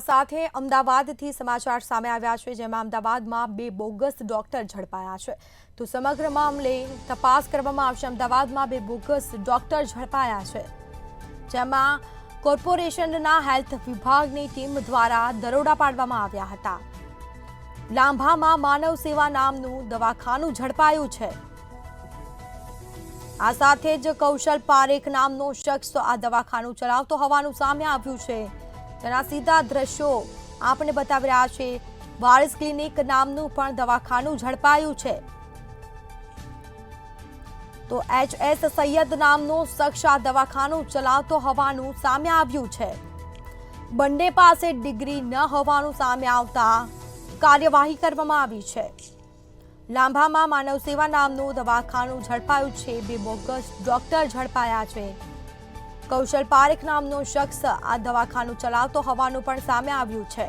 સાથે અમદાવાદથી સમાચાર સામે આવ્યા છે, જેમાં અમદાવાદમાં બે બોગસ ડોક્ટર ઝડપાયા છે. તો સમગ્ર મામલે તપાસ કરવામાં આવશે. અમદાવાદમાં બે બોગસ ડોક્ટર ઝડપાયા છે, જેમાં કોર્પોરેશનના હેલ્થ વિભાગની ટીમ દ્વારા દરોડા પાડવામાં આવ્યા હતા. લાંભામાં માનવ સેવા નામનું દવાખાનું ઝડપાયું છે. આ સાથે જ કૌશલ પારેખ નામનો શખ્સ આ દવાખાનું ચલાવતો હોવાનું સામે આવ્યું છે. તેના સીધા દ્રશ્યો આપણે બતાવી રહ્યા છે. વારિસ ક્લિનિક નામનું પણ દવાખાનું ઝડપાયું છે. તો HS સૈયદ નામનો શખ્સ આ દવાખાનું ચલાવતો હોવાનું સામે આવ્યું છે. બંને પાસે ડિગ્રી ન હોવાનું સામે આવતા કાર્યવાહી કરવામાં આવી છે. લાંભામાં માનવ સેવા નામનું દવાખાનું ઝડપાયું છે. બે બોગસ ડોક્ટર ઝડપાયા છે. કૌશલ પારેખ નામનો શખ્સ આ દવાખાનું ચલાવતો હોવાનું પણ સામે આવ્યું છે.